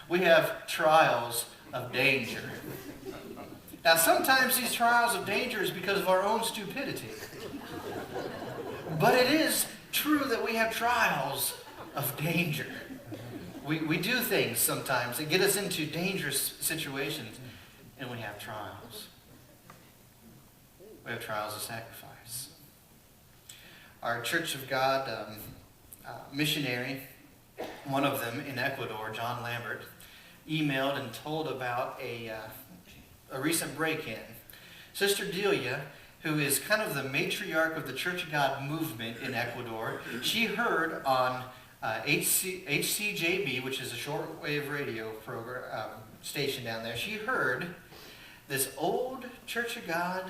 We have trials of danger. Now, sometimes these trials of danger is because of our own stupidity. But it is true that we have trials of danger. We do things sometimes that get us into dangerous situations, and we have trials. We have trials of sacrifice. Our Church of God missionary, one of them in Ecuador, John Lambert, emailed and told about a recent break-in. Sister Delia, who is kind of the matriarch of the Church of God movement in Ecuador, she heard on HCJB, which is a shortwave radio program station down there, she heard this old Church of God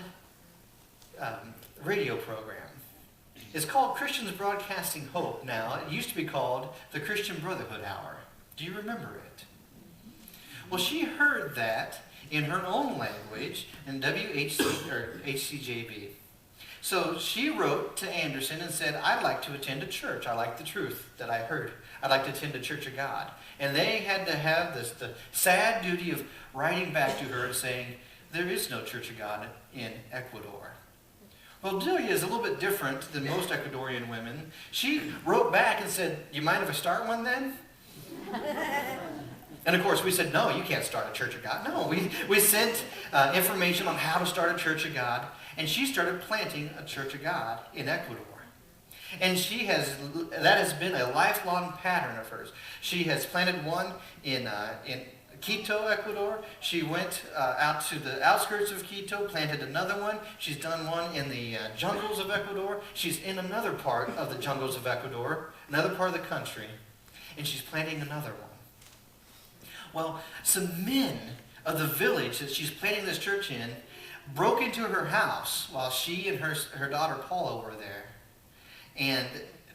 radio program. It's called Christians Broadcasting Hope now. It used to be called the Christian Brotherhood Hour. Do you remember it? Well, she heard that in her own language in WHC or HCJB. So she wrote to Anderson and said, "I'd like to attend a church. I like the truth that I heard. I'd like to attend a Church of God." And they had to have the sad duty of writing back to her and saying, "There is no Church of God in Ecuador." Well, Delia is a little bit different than most Ecuadorian women. She wrote back and said, "You mind if I start one then?" And of course, we said, "No, you can't start a Church of God." No, we sent information on how to start a Church of God, and she started planting a Church of God in Ecuador. And that has been a lifelong pattern of hers. She has planted one in Quito, Ecuador. She went out to the outskirts of Quito, planted another one. She's done one in the jungles of Ecuador. She's in another part of the jungles of Ecuador, another part of the country, and she's planting another one. Well, some men of the village that she's planting this church in broke into her house while she and her daughter Paula were there. And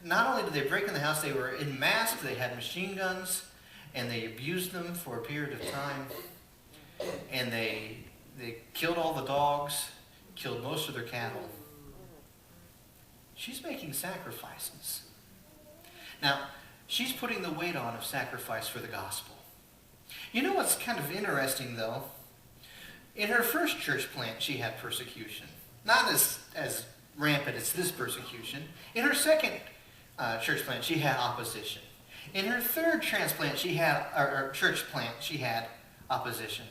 not only did they break in the house, they were in masks, they had machine guns, and they abused them for a period of time. And they killed all the dogs, killed most of their cattle. She's making sacrifices. Now, she's putting the weight on of sacrifice for the gospel. You know what's kind of interesting, though? In her first church plant, she had persecution. Not as rampant as this persecution. In her second church plant, she had opposition. In her third transplant, or church plant, she had opposition.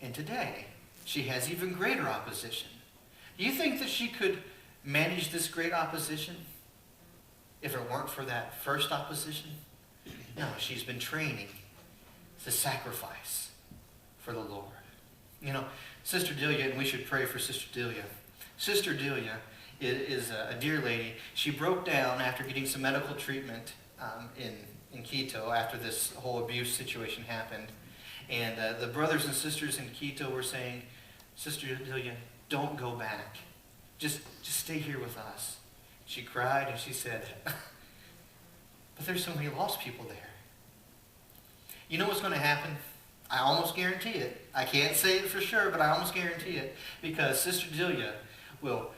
And today, she has even greater opposition. Do you think that she could manage this great opposition if it weren't for that first opposition? No, she's been training to sacrifice for the Lord. You know, Sister Delia, and we should pray for Sister Delia. Sister Delia is a dear lady. She broke down after getting some medical treatment in Quito after this whole abuse situation happened. And the brothers and sisters in Quito were saying, "Sister Delia, don't go back. Just stay here with us." She cried and she said, "But there's so many lost people there." You know what's going to happen? I almost guarantee it. I can't say it for sure, but I almost guarantee it. Because Sister Delia will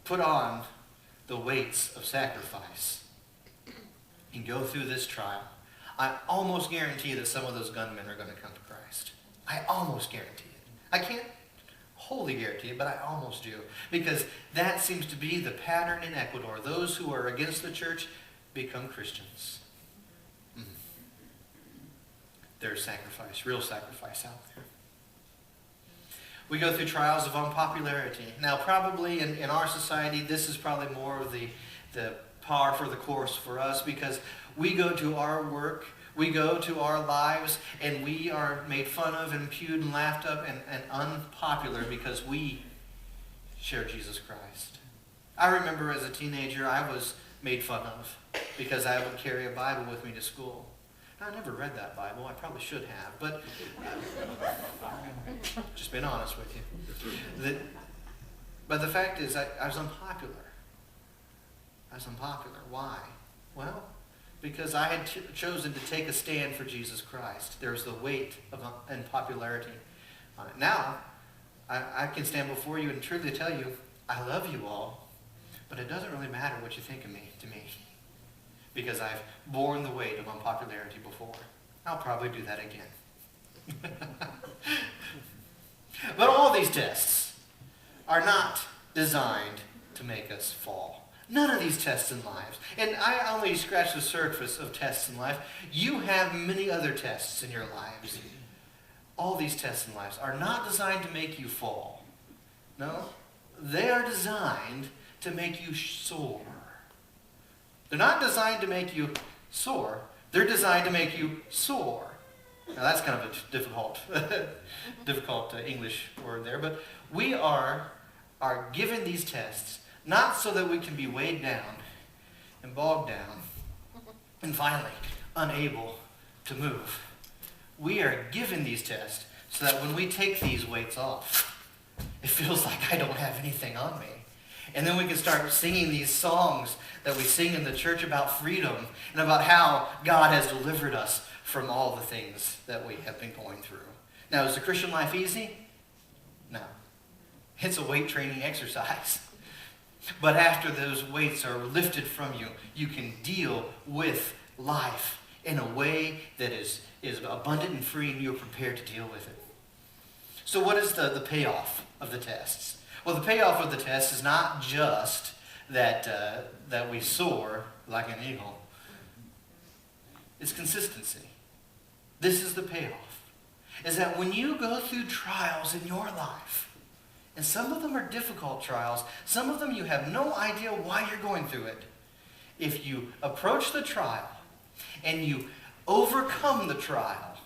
put on the weights of sacrifice and go through this trial. I almost guarantee that some of those gunmen are going to come to Christ. I almost guarantee it. I can't wholly guarantee it, but I almost do. Because that seems to be the pattern in Ecuador. Those who are against the church become Christians. There's sacrifice, real sacrifice out there. We go through trials of unpopularity. Now, probably in our society, this is probably more of the par for the course for us, because we go to our work, we go to our lives, and we are made fun of and impugned and laughed up and unpopular because we share Jesus Christ. I remember as a teenager, I was made fun of because I would carry a Bible with me to school. I never read that Bible. I probably should have, but just being honest with you. But the fact is, I was unpopular. I was unpopular. Why? Well, because I had chosen to take a stand for Jesus Christ. There was the weight of unpopularity on it. Now, I can stand before you and truly tell you, I love you all, but it doesn't really matter what you think of me to me, because I've borne the weight of unpopularity before. I'll probably do that again. But all these tests are not designed to make us fall. None of these tests in life. And I only scratch the surface of tests in life. You have many other tests in your lives. All these tests in life are not designed to make you fall. No, they are designed to make you soar. They're not designed to make you soar. They're designed to make you soar. Now that's kind of a difficult English word there, but we are given these tests not so that we can be weighed down and bogged down and finally unable to move. We are given these tests so that when we take these weights off, it feels like I don't have anything on me. And then we can start singing these songs that we sing in the church about freedom and about how God has delivered us from all the things that we have been going through. Now, is the Christian life easy? No. It's a weight training exercise. But after those weights are lifted from you, you can deal with life in a way that is abundant and free, and you're prepared to deal with it. So what is the payoff of the tests? Well, the payoff of the test is not just that we soar like an eagle. It's consistency. This is the payoff. Is that when you go through trials in your life, and some of them are difficult trials, some of them you have no idea why you're going through it. If you approach the trial and you overcome the trial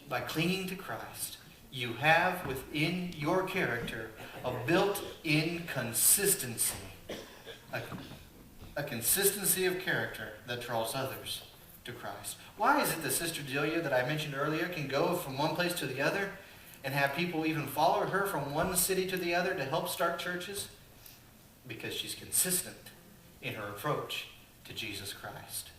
by clinging to Christ, you have within your character a built-in consistency. A consistency of character that draws others to Christ. Why is it that Sister Delia, that I mentioned earlier, can go from one place to the other and have people even follow her from one city to the other to help start churches? Because she's consistent in her approach to Jesus Christ.